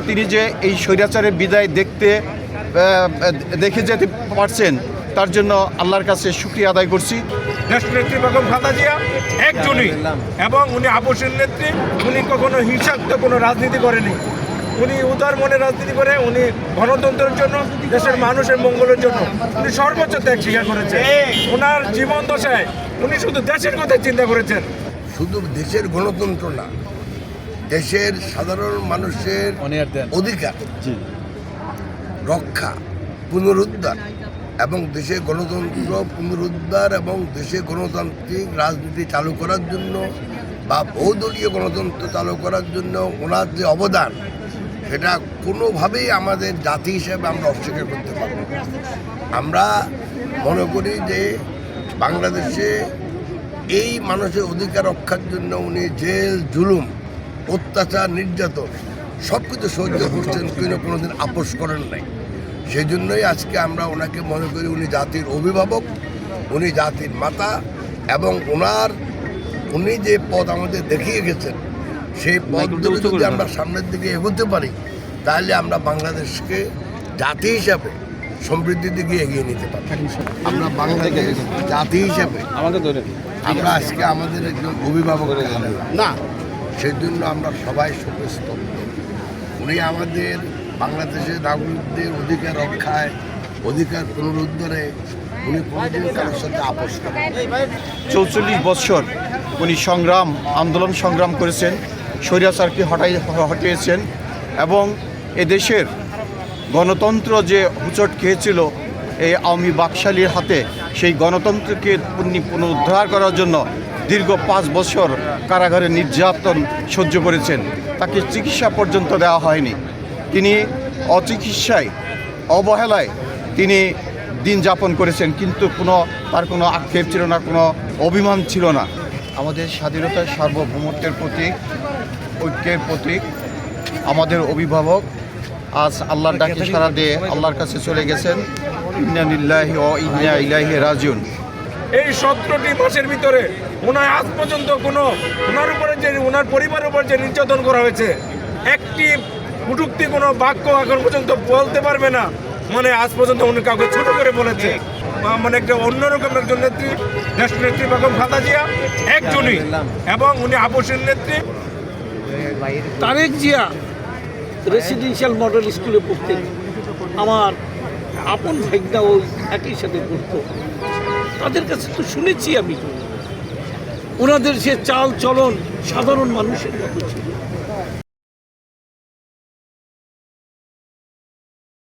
তিনি যে এই স্বৈরাচারের বিদায় দেখে যেতে পারছেন, তার জন্য আল্লাহর কাছে শুকরিয়া আদায় করছি। দেশনেত্রী বেগম খালেদা জিয়া একজনই, এবং উনি আপসের নেত্রী। উনি কখনো হিংসাত্মক কোনো রাজনীতি করেনি। উনি উদার মনে রাজনীতি করে, উনি গণতন্ত্রের জন্য, দেশের মানুষের মঙ্গলের জন্য উনি সর্বোচ্চ ত্যাগ স্বীকার করেছেন। ওনার জীবন দশায় উনি শুধু দেশের কথা চিন্তা করেছেন। শুধু দেশের গণতন্ত্র না, দেশের সাধারণ মানুষের অধিকার রক্ষা, পুনরুদ্ধার এবং দেশে গণতন্ত্র পুনরুদ্ধার এবং দেশে গণতান্ত্রিক রাজনীতি চালু করার জন্য বা বহুদলীয় গণতন্ত্র চালু করার জন্য ওনার যে অবদান, সেটা কোনোভাবেই আমাদের জাতি হিসেবে আমরা অস্বীকার করতে পারব না। আমরা মনে করি যে বাংলাদেশে এই মানুষের অধিকার রক্ষার জন্য উনি জেল, জুলুম, অত্যাচার, নির্যাতন সব কিছু সহ্য করছেন, কোনোদিন আপোষ করেন নাই। সেই জন্যই আজকে আমরা ওনাকে মনে করি উনি জাতির অভিভাবক, উনি জাতির মাতা, এবং উনি যে পথ আমাদের দেখিয়ে গেছেন, সেই পথগুলো যদি আমরা সামনের দিকে এগোতে পারি, তাহলে আমরা বাংলাদেশকে জাতি হিসাবে সমৃদ্ধির দিকে এগিয়ে নিতে পারি। আমরা বাংলাদেশ জাতি হিসাবে আমরা আজকে আমাদের একজন অভিভাবক না, সেই জন্য আমরা সবাই শোকস্তব্ধ। উনি আমাদের বাংলাদেশের নাগরিকদের অধিকার রক্ষায়, অধিকার পুনরুদ্ধারে উনি কোনোদিন কারোর সাথে আপোষ করেন। ৪৪ বৎসর উনি আন্দোলন সংগ্রাম করেছেন, স্বৈরাচারকে হটিয়েছেন, এবং এদেশের গণতন্ত্র যে হুচট খেয়েছিল এই আওয়ামী বাকশালীর হাতে, সেই গণতন্ত্রকে পুনরুদ্ধার করার জন্য দীর্ঘ 5 বছর কারাগারে নির্যাতন সহ্য করেছেন। তাকে চিকিৎসা পর্যন্ত দেওয়া হয়নি। তিনি অচিকিৎসায়, অবহেলায় তিনি দিন যাপন করেছেন, কিন্তু তার কোনো আক্ষেপ ছিল না, কোনো অভিমান ছিল না। আমাদের স্বাধীনতার সার্বভৌমত্বের প্রতীক, ঐক্যের প্রতীক, আমাদের অভিভাবক আজ আল্লাহর ডাকে সাড়া দিয়ে আল্লাহর কাছে চলে গেছেন। ইন্না লিল্লাহি ওয়া ইন্না ইলাইহি রাজিউন। এই 17টি মাসের ভিতরে ওনার আজ পর্যন্ত ওনার পরিবারের উপর যে নির্যাতন করা হয়েছে, একটি কটূক্তি কোনো বাক্য এখন পর্যন্ত বলতে পারবে না। মানে আজ পর্যন্ত উনি কাউকে ছোট করে বলেছে। মানে একটা অন্যরকম একজন নেত্রী, দেশনেত্রী বেগম খালেদা জিয়া একজনই, এবং উনি আপসের নেত্রী। তারেক জিয়া রেসিডেন্সিয়াল মডেল স্কুলে পড়তেন। আমার আপন ভাইগনা ওই একই সাথে পড়তো। তাদের কাছে তো শুনেছি আমি, ওনাদের সে চাল চলন সাধারণ মানুষের মতো ছিল।